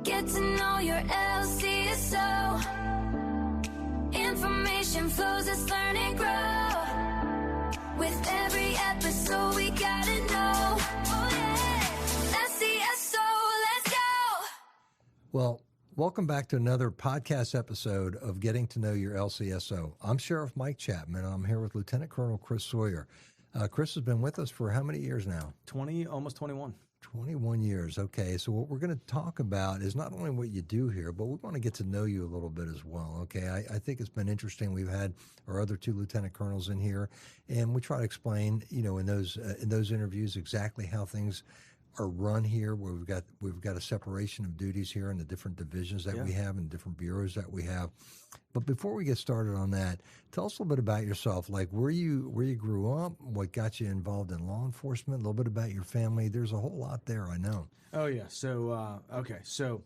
Get to know your LCSO. Information flows as learn and grow. With every episode we gotta know. Oh yeah, LCSO, let's go. Well, welcome back to another podcast episode of Getting to Know Your LCSO. I'm Sheriff Mike Chapman, and I'm here with Lieutenant Colonel Chris Sawyer. Chris has been with us for how many years now? Almost 21. 21 years. Okay, so what we're going to talk about is not only what you do here, but we want to get to know you a little bit as well. Okay, I think it's been interesting. We've had our other two lieutenant colonels in here, and we try to explain, in those interviews exactly how things are run here, where we've got a separation of duties here in the different divisions that we have and different bureaus that we have. But before we get started on that, tell us a little bit about yourself, like where you grew up, what got you involved in law enforcement, a little bit about your family. There's a whole lot there, I know. Oh yeah. So so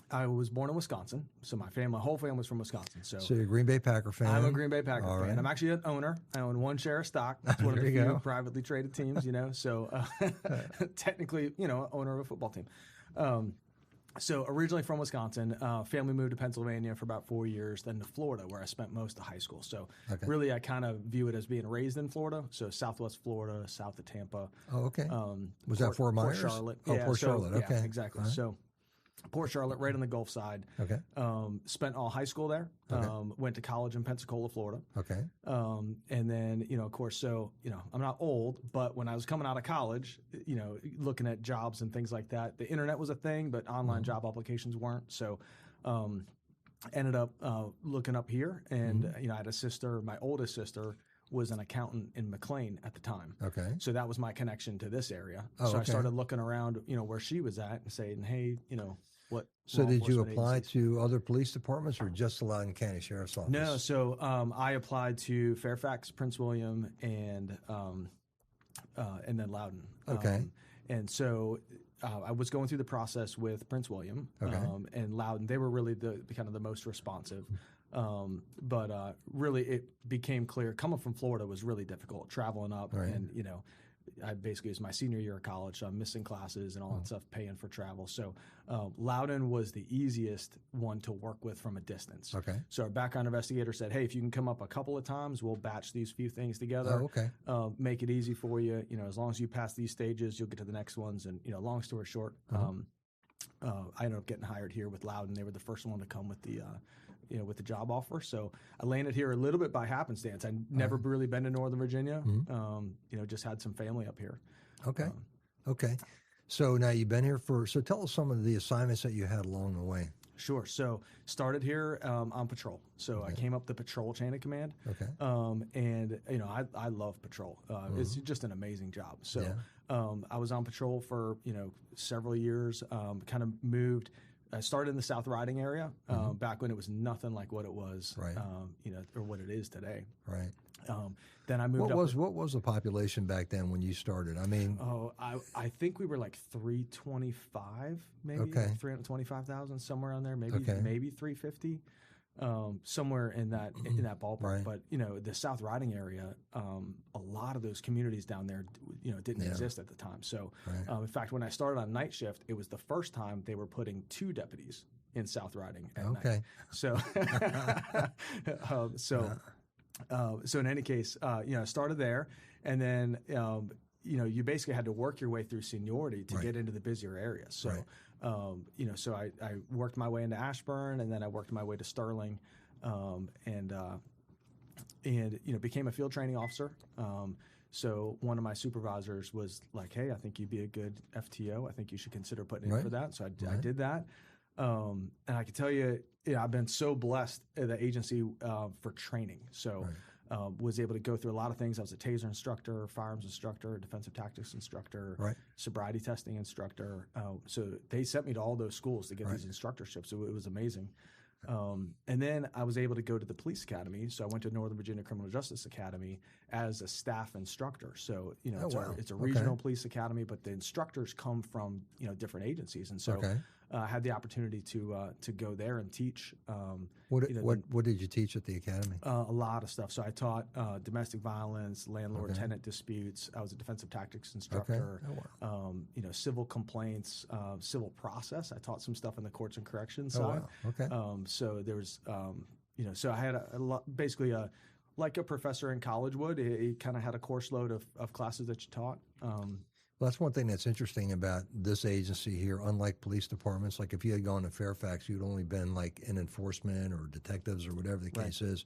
I was born in Wisconsin. So my whole family was from Wisconsin. So you're a Green Bay Packer fan. I'm a Green Bay Packer fan. Right. I'm actually an owner. I own one share of stock. It's one of the few privately traded teams, So technically, owner of a football team. So originally from Wisconsin, family moved to Pennsylvania for about 4 years, then to Florida, where I spent most of high school. So really, I kind of view it as being raised in Florida. So Southwest Florida, south of Tampa. Oh, okay. Was that Fort Myers? Port Charlotte. Oh, Port Charlotte. Okay. Yeah, exactly. Right. So Port Charlotte, right on the Gulf side. Okay. Spent all high school there. Went to college in Pensacola, Florida. Okay. And then, of course, I'm not old, but when I was coming out of college, looking at jobs and things like that, the internet was a thing, but online job applications weren't. So, ended up looking up here, and I had a sister. My oldest sister was an accountant in McLean at the time. Okay. So that was my connection to this area. Oh, so I started looking around, where she was at, and saying, hey, what. So did you apply to other police departments or just the Loudoun County Sheriff's Office? No, so I applied to Fairfax, Prince William, and then Loudoun. Okay. And so I was going through the process with Prince William and Loudoun. They were really the kind of the most responsive. But really it became clear coming from Florida was really difficult traveling up and, I basically, it was my senior year of college, so I'm missing classes and all that stuff, paying for travel. So Loudoun was the easiest one to work with from a distance. Okay. So our background investigator said, hey, if you can come up a couple of times, we'll batch these few things together. Oh, okay. Make it easy for you. As long as you pass these stages, you'll get to the next ones. And, long story short, I ended up getting hired here with Loudoun. They were the first one to come with the with the job offer. So I landed here a little bit by happenstance. I'd never really been to Northern Virginia. Just had some family up here. Okay. Okay. So now you've been here so tell us some of the assignments that you had along the way. Sure. So started here on patrol. So I came up the patrol chain of command. Okay. And I love patrol. It's just an amazing job. So I was on patrol for several years. Kind of moved. I started in the South Riding area back when it was nothing like what it was, or what it is today. Right. Then I moved up. What was the population back then when you started? I mean, I think we were like 325, maybe 325,000, somewhere on there, maybe 350. Somewhere in that ballpark. Right. But the South Riding area, a lot of those communities down there, didn't exist at the time. So, in fact, when I started on night shift, it was the first time they were putting 2 deputies in South Riding at night. So, so in any case, I started there, and then you basically had to work your way through seniority to get into the busier areas. So. So I worked my way into Ashburn, and then I worked my way to Sterling, and became a field training officer. So one of my supervisors was like, "Hey, I think you'd be a good FTO. I think you should consider putting in for that." So I did that, and I can tell you, I've been so blessed at the agency for training. So. Was able to go through a lot of things. I was a taser instructor, firearms instructor, defensive tactics instructor, sobriety testing instructor. So they sent me to all those schools to get these instructorships. So it was amazing. And then I was able to go to the police academy. So I went to Northern Virginia Criminal Justice Academy as a staff instructor. So, it's a regional police academy, but the instructors come from, different agencies. And so I had the opportunity to go there and teach. What did you teach at the academy? A lot of stuff. So I taught domestic violence, landlord-tenant disputes. I was a defensive tactics instructor. Okay. Oh, wow. Civil complaints, civil process. I taught some stuff in the courts and corrections Oh, side. wow. Okay. So there was, so I had basically like a professor in college would. He kind of had a course load of classes that you taught. Well, that's one thing that's interesting about this agency here. Unlike police departments, like if you had gone to Fairfax, you'd only been like in enforcement or detectives or whatever the case is.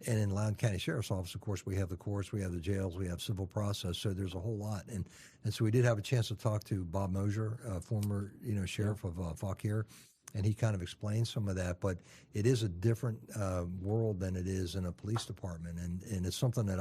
And in Loudoun County Sheriff's Office, of course, we have the courts, we have the jails, we have civil process. So there's a whole lot. And so we did have a chance to talk to Bob Mosier, former sheriff of Fauquier, and he kind of explained some of that. But it is a different world than it is in a police department, and it's something that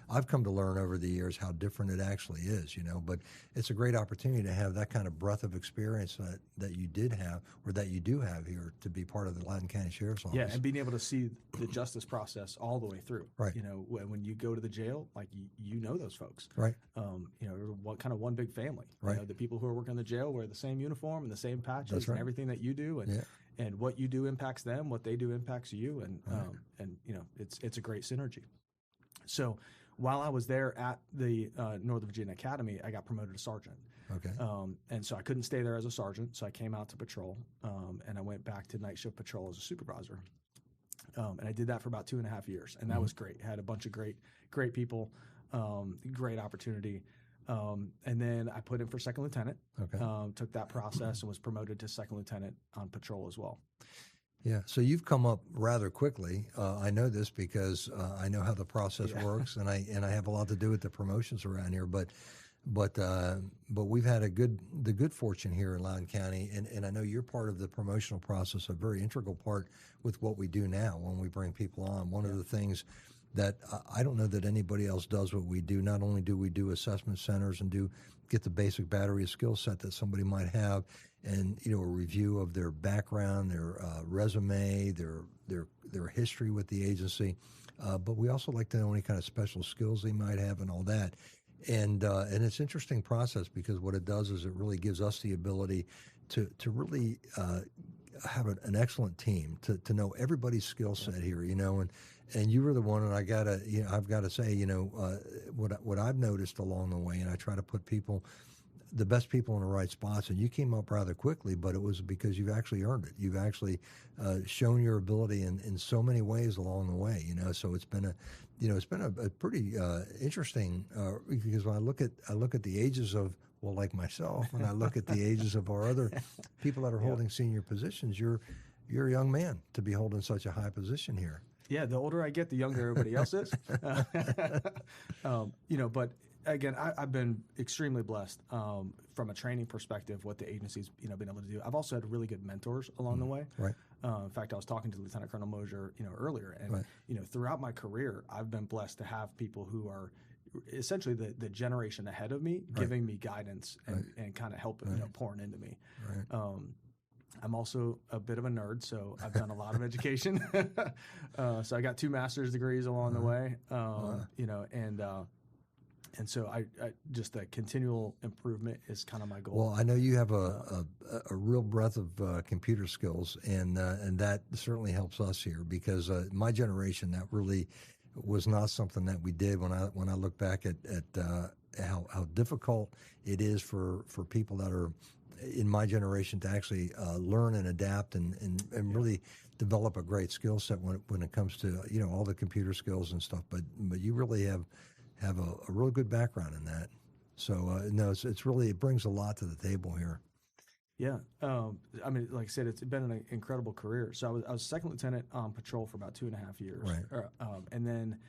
I've come to learn over the years how different it actually is. But it's a great opportunity to have that kind of breadth of experience that you did have or that you do have here to be part of the Loudoun County Sheriff's Office. Yeah, and being able to see the justice process all the way through. Right. When you go to the jail, like you know those folks. Right. Kind of one big family. Right. The people who are working in the jail wear the same uniform and the same patches. That's right. And everything that you do, and what you do impacts them, what they do impacts you, and it's a great synergy. So while I was there at the Northern Virginia Academy, I got promoted to sergeant. Okay. And so I couldn't stay there as a sergeant, so I came out to patrol, and I went back to night shift patrol as a supervisor. And I did that for about 2.5 years, and that was great. I had a bunch of great people, great opportunity. And then I put in for second lieutenant, took that process and was promoted to second lieutenant on patrol as well. Yeah, so you've come up rather quickly. I know this because I know how the process works, and I have a lot to do with the promotions around here. But we've had the good fortune here in Loudoun County, and I know you're part of the promotional process, a very integral part with what we do now when we bring people on. One of the things that I don't know that anybody else does what we do. Not only do we do assessment centers and get the basic battery of skill set that somebody might have, and a review of their background, their resume, their history with the agency, but we also like to know any kind of special skills they might have and all that. And it's an interesting process because what it does is it really gives us the ability to really have an excellent team, to know everybody's skill set here, and you were the one, and I've got to say, what I've noticed along the way, and I try to put the best people in the right spots, and you came up rather quickly, but it was because you've actually earned it. You've actually shown your ability in so many ways along the way, so it's been a pretty interesting, because when I look at the ages of, well, like myself, when I look at the ages of our other people that are holding senior positions, you're a young man to be holding such a high position here. Yeah, the older I get, the younger everybody else is. But again, I've been extremely blessed from a training perspective, what the agency's been able to do. I've also had really good mentors along the way. Right. In fact, I was talking to Lieutenant Colonel Mosier, earlier, and throughout my career, I've been blessed to have people who are essentially the generation ahead of me, giving me guidance and kind of helping, pouring into me. Right. I'm also a bit of a nerd, so I've done a lot of education. So I got 2 master's degrees along the way, and so I just the continual improvement is kind of my goal. Well, I know you have a real breadth of computer skills, and that certainly helps us here because my generation, that really was not something that we did. When I look back at how difficult it is for people that are in my generation to actually learn and adapt and really develop a great skill set when it comes to all the computer skills and stuff. But you really have a real good background in that. So it's really, it brings a lot to the table here. Yeah, like I said, it's been an incredible career. So I was second lieutenant on patrol for about 2.5 years, right? And then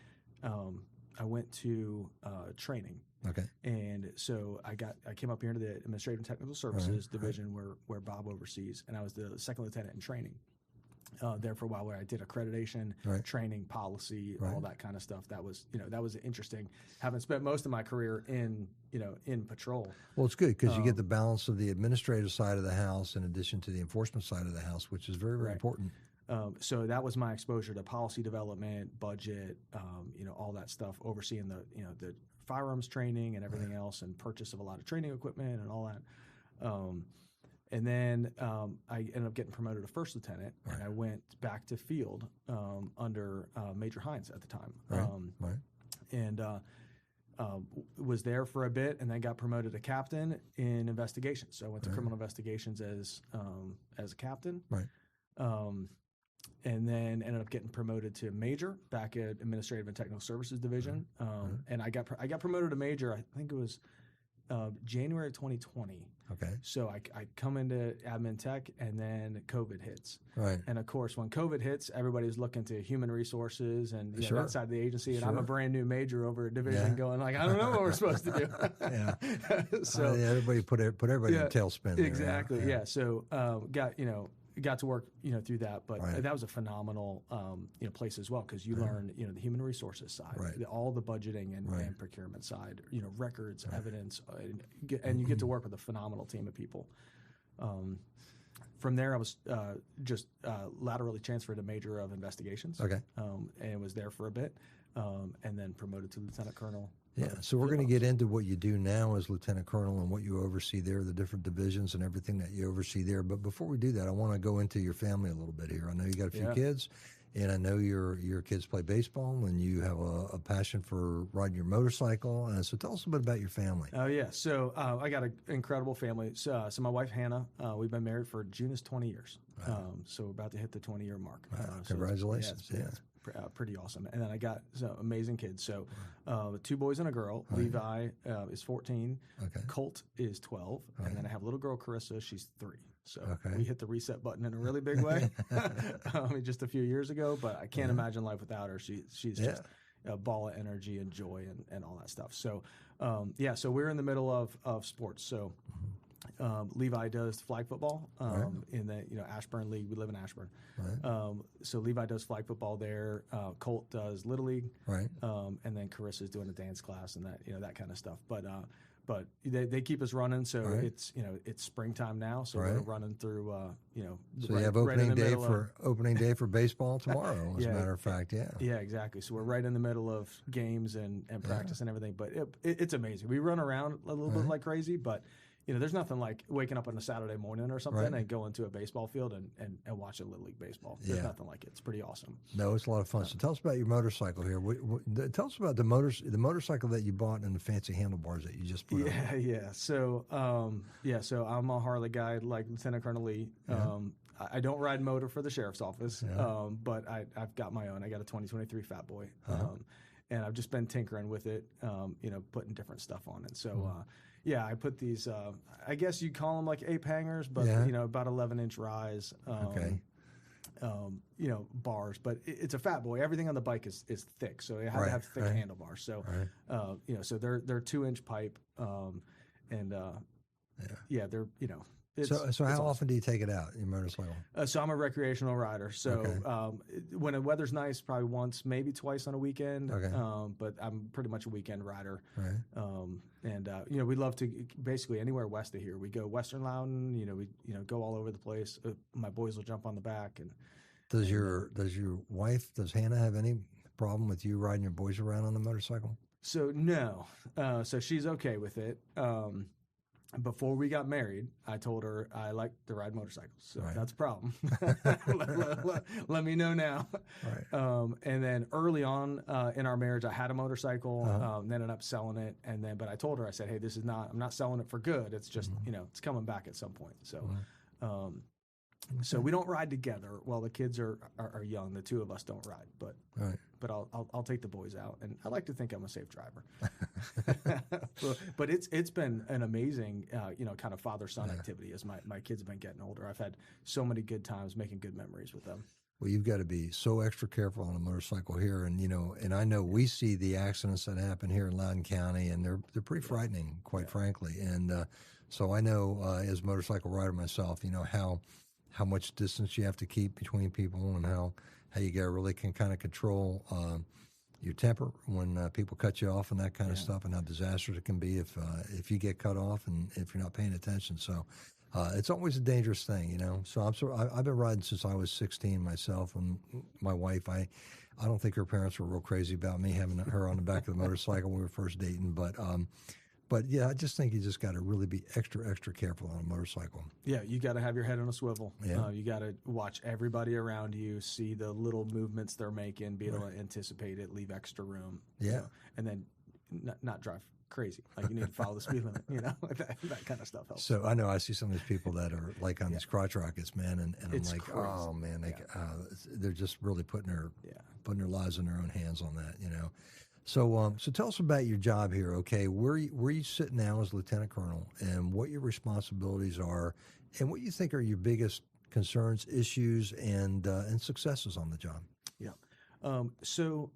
I went to training. Okay. And so I came up here into the Administrative and Technical Services division where Bob oversees, and I was the second lieutenant in training there for a while, where I did accreditation, training, policy, all that kind of stuff. That was interesting. Having spent most of my career in patrol. Well, it's good because you get the balance of the administrative side of the house in addition to the enforcement side of the house, which is very, very important. So that was my exposure to policy development, budget, all that stuff, overseeing the firearms training and everything else, and purchase of a lot of training equipment and all that. And then I ended up getting promoted to first lieutenant, Right. and I went back to field under Major Hines at the time. Right. And was there for a bit, and then got promoted to captain in investigations. So I went to criminal investigations as a captain. Right. And then ended up getting promoted to major back at Administrative and Technical Services Division. And I got promoted to major. I think it was January 2020. Okay. So I come into admin tech, and then COVID hits. Right. And of course, when COVID hits, everybody's looking to human resources and Sure. that side of the agency. And I'm a Sure. brand new major over a division, going like, I don't know what we're supposed to do. Yeah. So everybody put everybody in a tailspin. There. exactly. Yeah. So got to work through that, but Right. that was a phenomenal place as well, because you learn the human resources side, Right. all the budgeting and procurement side, records, evidence, and you get to work with a phenomenal team of people. From there, I was just laterally transferred to major of investigations. Okay. And was there for a bit, and then promoted to lieutenant colonel. Yeah, so we're going to get into what you do now as lieutenant colonel and what you oversee there, the different divisions and everything that you oversee there. But before we do that, I want to go into your family a little bit here. I know you got a few kids, and I know your kids play baseball, and you have a passion for riding your motorcycle. So tell us a bit about your family. Oh yeah, so I got an incredible family. So my wife Hannah, we've been married for June is 20 years. So we're about to hit the 20-year mark. Wow. Congratulations! It's pretty awesome. And then I got some amazing kids. So 2 boys and a girl. Levi is 14. Okay. Colt is 12. And then I have a little girl, Carissa. She's 3. So Okay. we hit the reset button in a really big way just a few years ago. But I can't imagine life without her. She's just a ball of energy and joy and all that stuff. So, so we're in the middle of sports. So Levi does flag football in the Ashburn League. We live in Ashburn. Right. So Levi does flag football there. Colt does Little League. Right. And then Carissa's doing a dance class and that kind of stuff. But they keep us running. So it's springtime now. So we're running through So you have opening day for baseball tomorrow. As a matter of fact, yeah, exactly. So we're right in the middle of games and practice and everything. But it's amazing. We run around a little bit like crazy, but there's nothing like waking up on a Saturday morning or something and going to a baseball field and watching Little League baseball. There's nothing like it. It's pretty awesome. No, it's a lot of fun. So tell us about your motorcycle here. Tell us about the motorcycle that you bought and the fancy handlebars that you just put on. Yeah. So, so I'm a Harley guy like Lieutenant Colonel Lee. I don't ride motor for the sheriff's office, but I've got my own. I got a 2023 Fat Boy. And I've just been tinkering with it, putting different stuff on it. So, I put these, I guess you call them like ape hangers, but, about 11-inch rise, bars. But it's a Fat Boy. Everything on the bike is thick, so it has to have thick handlebars. So, so they're 2-inch pipe, they're, So how often do you take it out, your motorcycle? So I'm a recreational rider. So when the weather's nice, probably once, maybe twice on a weekend. But I'm pretty much a weekend rider. And we love to basically anywhere west of here. We go Western Loudoun. We go all over the place. My boys will jump on the back. And does your wife, does Hannah have any problem with you riding your boys around on the motorcycle? So no. So she's okay with it. Before we got married, I told her I like to ride motorcycles, so that's a problem. let me know now. And then early on in our marriage, I had a motorcycle, ended up selling it, but I told her, I said, hey, I'm not selling it for good. It's just, it's coming back at some point. So, so we don't ride together while the kids are young. The two of us don't ride, but I'll take the boys out, and I like to think I'm a safe driver. But it's been an amazing kind of father-son activity as my kids have been getting older. I've had so many good times making good memories with them. Well, you've got to be so extra careful on a motorcycle here, and I know we see the accidents that happen here in Loudoun County, and they're pretty frightening, quite frankly. And so I know as a motorcycle rider myself, how much distance you have to keep between people, and how you got to really can kind of control your temper when people cut you off and that kind of stuff, and how disastrous it can be if you get cut off and if you're not paying attention. So it's always a dangerous thing, So I've been riding since I was 16 myself, and my wife, I don't think her parents were real crazy about me having her on the back of the motorcycle when we were first dating, but But yeah, I just think you just got to really be extra careful on a motorcycle. Yeah, you got to have your head on a swivel. Yeah. You got to watch everybody around you, see the little movements they're making, be able to anticipate it, leave extra room. Yeah. And then not drive crazy. Like you need to follow the speed limit, that kind of stuff helps. So I know I see some of these people that are like on these crotch rockets, man, and I'm It's like, crazy. oh man, they're just really putting their lives in their own hands on that, So tell us about your job here, okay? Where you sit now as Lieutenant Colonel, and what your responsibilities are, and what you think are your biggest concerns, issues, and successes on the job. Yeah. So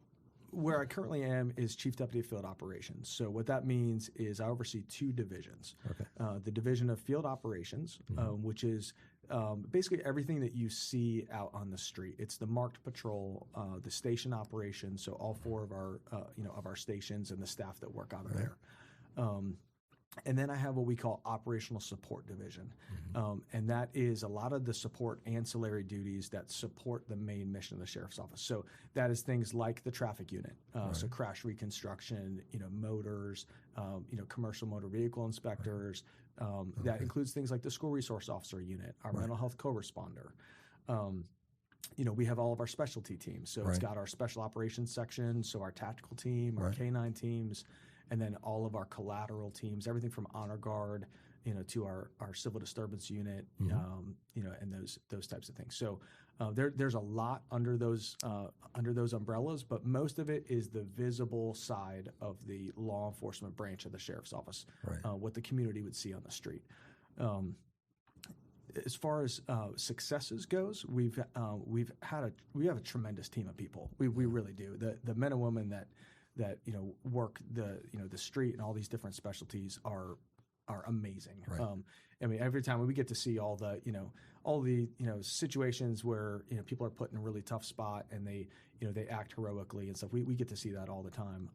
where I currently am is Chief Deputy of Field Operations. So what that means is I oversee 2 divisions. Okay. The Division of Field Operations, which is basically everything that you see out on the street. It's the marked patrol, the station operations, so all 4 of our of our stations and the staff that work out of there. And then I have what we call Operational Support Division, and that is a lot of the support ancillary duties that support the main mission of the Sheriff's Office. So that is things like the traffic unit, so crash reconstruction, motors, commercial motor vehicle inspectors. That includes things like the School Resource Officer unit, our mental health co-responder. We have all of our specialty teams. So it's got our special operations section, so our tactical team, our K-9 teams, and then all of our collateral teams, everything from honor guard, to our civil disturbance unit, and those types of things. So there's a lot under those umbrellas, but most of it is the visible side of the law enforcement branch of the Sheriff's Office, what the community would see on the street. As far as successes goes, we have a tremendous team of people. We really do. The men and women that work the street and all these different specialties are amazing. Every time we get to see all the situations where people are put in a really tough spot and they act heroically and stuff. We get to see that all the time.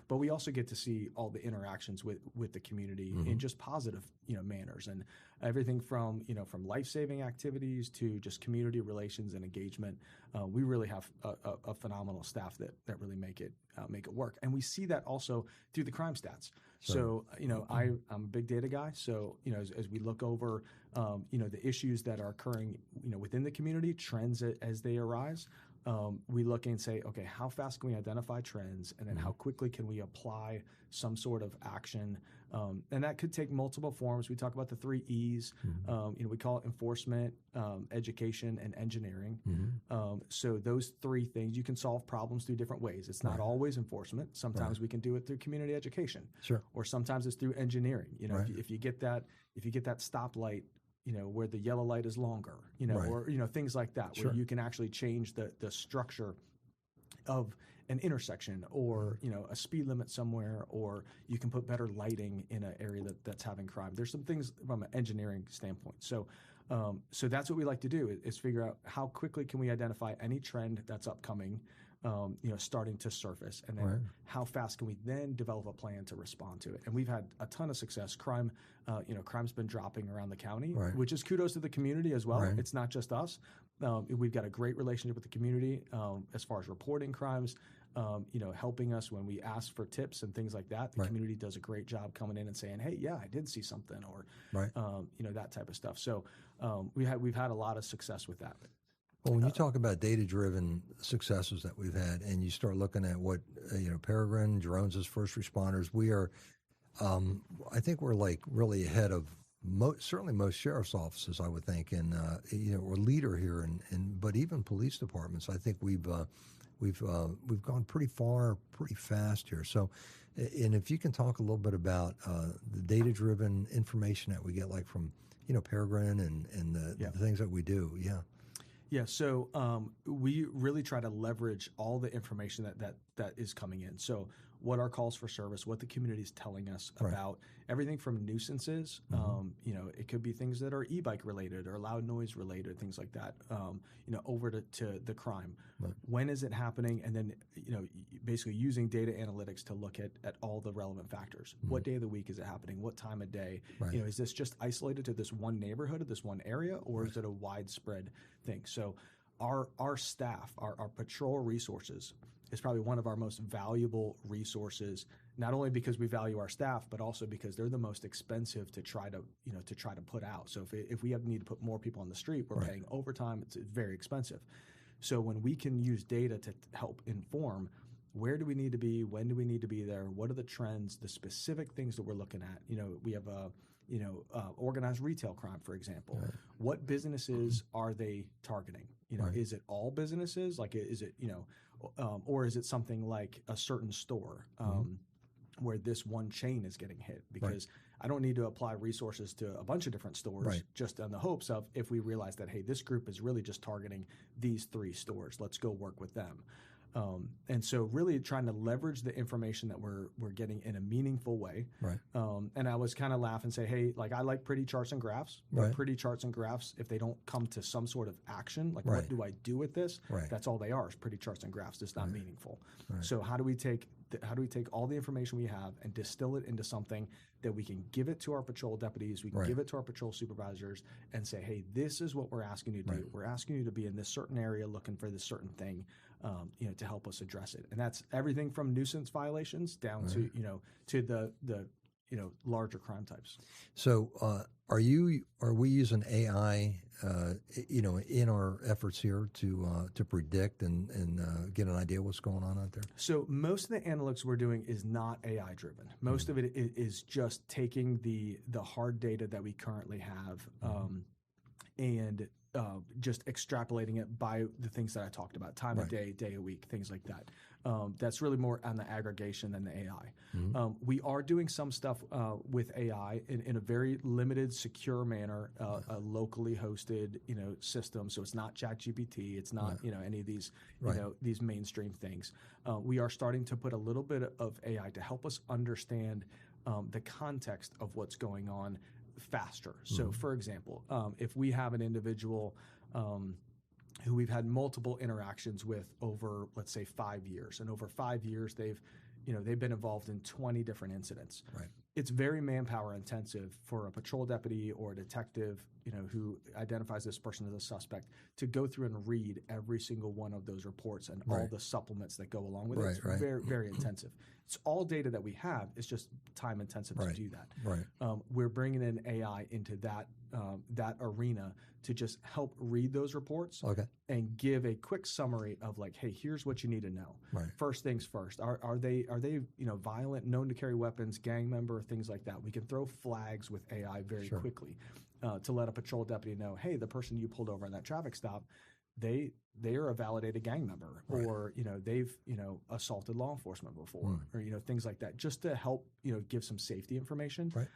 But we also get to see all the interactions with the community in just positive manners, and everything from life-saving activities to just community relations and engagement. We really have a phenomenal staff that really make it work, and we see that also through the crime stats. So I'm a big data guy. So as we look over the issues that are occurring within the community, trends as they arise. We look and say, okay, how fast can we identify trends, and then how quickly can we apply some sort of action? And that could take multiple forms. We talk about the 3 E's. We call it enforcement, education, and engineering. So those 3 things, you can solve problems through different ways. It's not always enforcement. Sometimes we can do it through community education, or sometimes it's through engineering. If you get that stoplight, where the yellow light is longer, or things like that, where you can actually change the structure of an intersection, or a speed limit somewhere, or you can put better lighting in an area that's having crime. There's some things from an engineering standpoint. So that's what we like to do is figure out how quickly can we identify any trend that's upcoming, starting to surface, and then how fast can we then develop a plan to respond to it? And we've had a ton of success. Crime's been dropping around the county, which is kudos to the community as well. It's not just us. We've got a great relationship with the community as far as reporting crimes, helping us when we ask for tips and things like that. The community does a great job coming in and saying, hey, yeah, I did see something, or that type of stuff. So we've had a lot of success with that. Well, when you talk about data-driven successes that we've had, and you start looking at what Peregrine, drones as first responders, we are, I think we're like really ahead of certainly most sheriff's offices, I would think, and we're leader here, but even police departments, I think we've gone pretty far, pretty fast here. So, and if you can talk a little bit about the data-driven information that we get, like from Peregrine and the things that we do, Yeah, so we really try to leverage all the information that is coming in. So what our calls for service, what the community is telling us about, everything from nuisances, it could be things that are e-bike related or loud noise related, things like that, over to the crime. When is it happening? And then, basically using data analytics to look at all the relevant factors. What day of the week is it happening? What time of day? Is this just isolated to this one neighborhood or this one area, or is it a widespread thing? So our staff, our patrol resources is probably one of our most valuable resources not only because we value our staff, but also because they're the most expensive to try to put out. So if we need to put more people on the street, we're paying overtime. It's very expensive. So when we can use data to help inform, where do we need to be? When do we need to be there? What are the trends, the specific things that we're looking at? We have organized retail crime, for example. Right. What businesses are they targeting? Is it all businesses? Like, is it, or is it something like a certain store where this one chain is getting hit? Because I don't need to apply resources to a bunch of different stores just on the hopes of, if we realize that, hey, this group is really just targeting these 3 stores, let's go work with them. And so really trying to leverage the information that we're getting in a meaningful way. Right. And I was kind of laugh and say, hey, like, I like pretty charts and graphs, but pretty charts and graphs, if they don't come to some sort of action, like what do I do with this? That's all they are, is pretty charts and graphs. It's not meaningful. So how do we take all the information we have and distill it into something that we can give it to our patrol deputies, we can give it to our patrol supervisors and say, hey, this is what we're asking you to do. We're asking you to be in this certain area looking for this certain thing, to help us address it. And that's everything from nuisance violations down to the larger crime types. So are we using AI, in our efforts here to predict and get an idea what's going on out there? So most of the analytics we're doing is not AI driven. Most of it is just taking the hard data that we currently have and just extrapolating it by the things that I talked about, time of day, day of week, things like that. That's really more on the aggregation than the AI. We are doing some stuff with AI in a very limited, secure manner, a locally hosted, system. So it's not ChatGPT, it's not any of these these mainstream things. We are starting to put a little bit of AI to help us understand the context of what's going on faster. So, for example, if we have an individual who we've had multiple interactions with over, let's say, 5 years, and over 5 years they've been involved in 20 different incidents. Right. It's very manpower intensive for a patrol deputy or a detective, who identifies this person as a suspect, to go through and read every single one of those reports and all the supplements that go along with it. It's very, very intensive. It's all data that we have. It's just time intensive to do that. Right. We're bringing in AI into that arena to just help read those reports and give a quick summary of, like, hey, here's what you need to know. Right. First things first. Are they violent, known to carry weapons, gang member, things like that? We can throw flags with AI very quickly to let a patrol deputy know, hey, the person you pulled over on that traffic stop, they are a validated gang member, or they've assaulted law enforcement before, or things like that, just to help give some safety information. Right.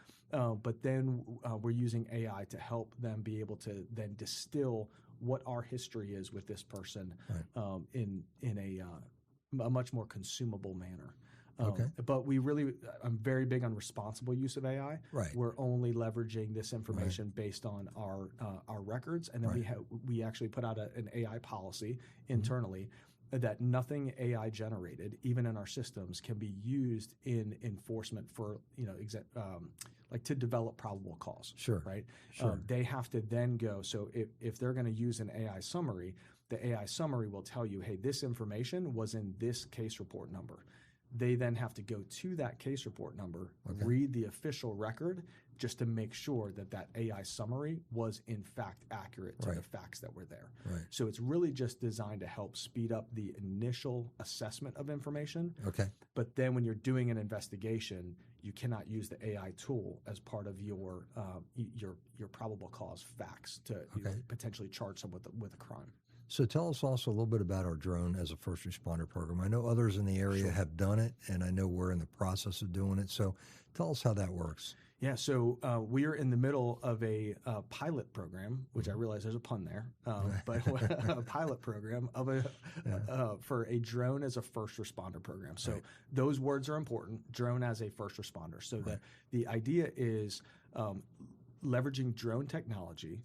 But then we're using AI to help them be able to then distill what our history is with this person in a much more consumable manner. But I'm very big on responsible use of AI. Right. We're only leveraging this information based on our records, and then we actually put out an AI policy internally that nothing AI generated, even in our systems, can be used in enforcement for like to develop probable cause. Sure. Right. Sure. They have to then go. So if they're going to use an AI summary, the AI summary will tell you, hey, this information was in this case report number. They then have to go to that case report number, read the official record, just to make sure that AI summary was in fact accurate to the facts that were there. Right. So it's really just designed to help speed up the initial assessment of information. Okay. But then when you're doing an investigation, you cannot use the AI tool as part of your probable cause facts to potentially charge someone with a crime. So tell us also a little bit about our drone as a first responder program. I know others in the area have done it, and I know we're in the process of doing it. So tell us how that works. Yeah, so we are in the middle of a pilot program, which I realize there's a pun there, but a pilot program of for a drone as a first responder program. So those words are important, drone as a first responder. So the idea is leveraging drone technology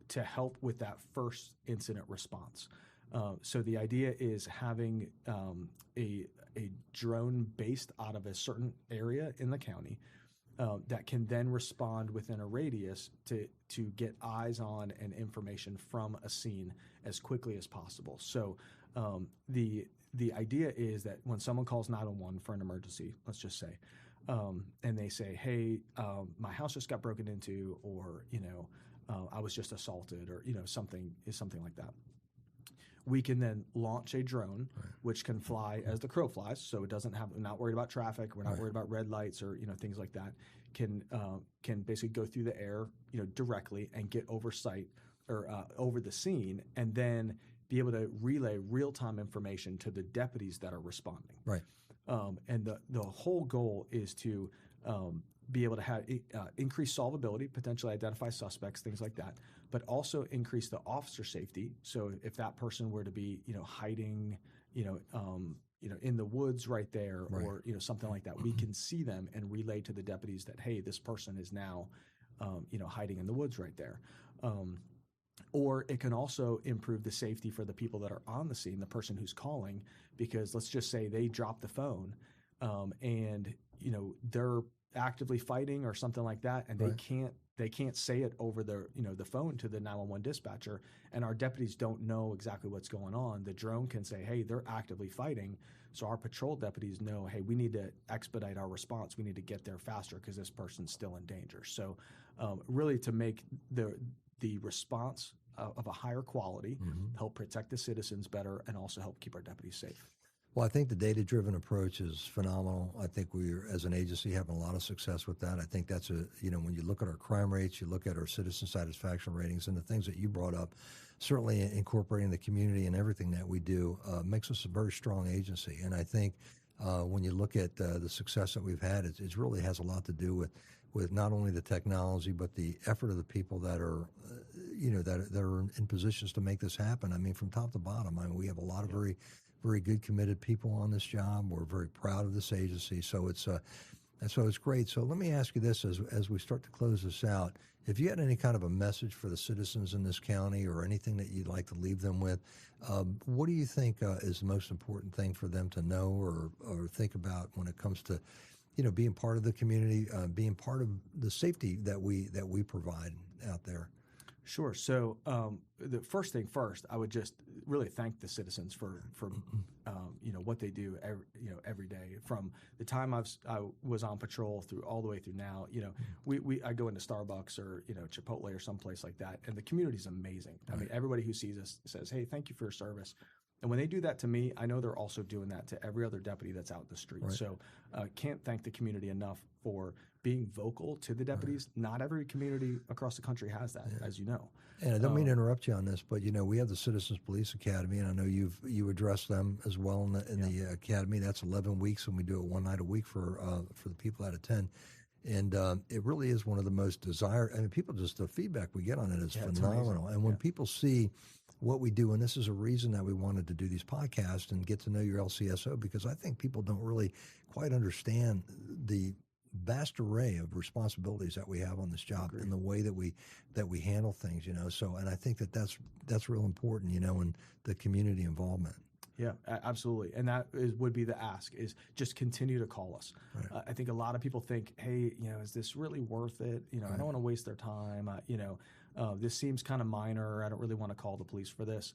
to help with that first incident response. So the idea is having a drone based out of a certain area in the county that can then respond within a radius to get eyes on and information from a scene as quickly as possible. So the idea is that when someone calls 911 for an emergency, let's just say, and they say, hey, my house just got broken into, or, I was just assaulted, or, something like that. We can then launch a drone, which can fly as the crow flies. So it doesn't have, we're not worried about traffic. We're not worried about red lights or, things like that. Can basically go through the air, directly and get over site or over the scene, and then be able to relay real-time information to the deputies that are responding. Right. And the whole goal is to be able to have increase solvability, potentially identify suspects, things like that, but also increase the officer safety. So if that person were to be, hiding, in the woods right there, or something like that, we can see them and relay to the deputies that, hey, this person is now, hiding in the woods right there. Or it can also improve the safety for the people that are on the scene, the person who's calling, because let's just say they drop the phone, and they're actively fighting or something like that, and they can't say it over the phone to the 911 dispatcher, and our deputies don't know exactly what's going on. The drone can say, hey, they're actively fighting, so our patrol deputies know, hey, we need to expedite our response. We need to get there faster because this person's still in danger. So really to make the response of a higher quality, help protect the citizens better, and also help keep our deputies safe. Well, I think the data-driven approach is phenomenal. I think we're, as an agency, having a lot of success with that. I think that's when you look at our crime rates, you look at our citizen satisfaction ratings, and the things that you brought up, certainly incorporating the community and everything that we do makes us a very strong agency. And I think when you look at the success that we've had, it really has a lot to do with not only the technology, but the effort of the people that are, that are in positions to make this happen. I mean, from top to bottom, we have a lot of very, very good, committed people on this job. We're very proud of this agency. So it's great. So let me ask you this as we start to close this out. If you had any kind of a message for the citizens in this county, or anything that you'd like to leave them with, what do you think is the most important thing for them to know or think about when it comes to, being part of the community, being part of the safety that we provide out there? Sure. So the first thing first, I would just really thank the citizens for what they do every day. From the time I was on patrol through all the way through now, I go into Starbucks or Chipotle or someplace like that, and the community's amazing. I mean, everybody who sees us says, "Hey, thank you for your service." And when they do that to me, I know they're also doing that to every other deputy that's out in the street. Right. So can't thank the community enough for being vocal to the deputies. Right. Not every community across the country has that, as you know. And I don't mean to interrupt you on this, but we have the Citizens Police Academy, and I know you address them as well in the academy. That's 11 weeks, and we do it one night a week for the people that attend. And it really is one of the most desired. I mean, the feedback we get on it is phenomenal. And when people see what we do, and this is a reason that we wanted to do these podcasts and get to know your LCSO, because I think people don't really quite understand the vast array of responsibilities that we have on this job and the way that we handle things, So, and I think that's real important, in the community involvement. Yeah, absolutely. And that would be the ask, is just continue to call us. Right. I think a lot of people think, hey, is this really worth it? I don't want to waste their time. This seems kind of minor. I don't really want to call the police for this.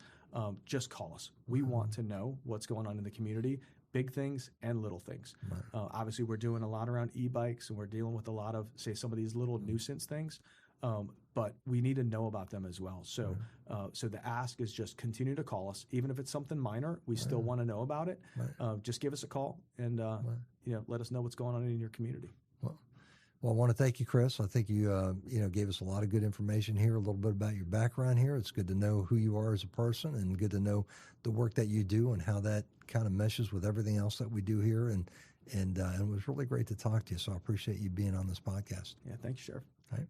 Just call us. We want to know what's going on in the community, big things and little things. Right. Obviously, we're doing a lot around e-bikes, and we're dealing with a lot of, say, some of these little nuisance things. But we need to know about them as well. So so the ask is just continue to call us. Even if it's something minor, we still want to know about it. Right. Just give us a call and let us know what's going on in your community. Well, I want to thank you, Chris. I think you gave us a lot of good information here, a little bit about your background here. It's good to know who you are as a person, and good to know the work that you do and how that kind of meshes with everything else that we do here. And it was really great to talk to you. So I appreciate you being on this podcast. Yeah, thank you, Sheriff. All right.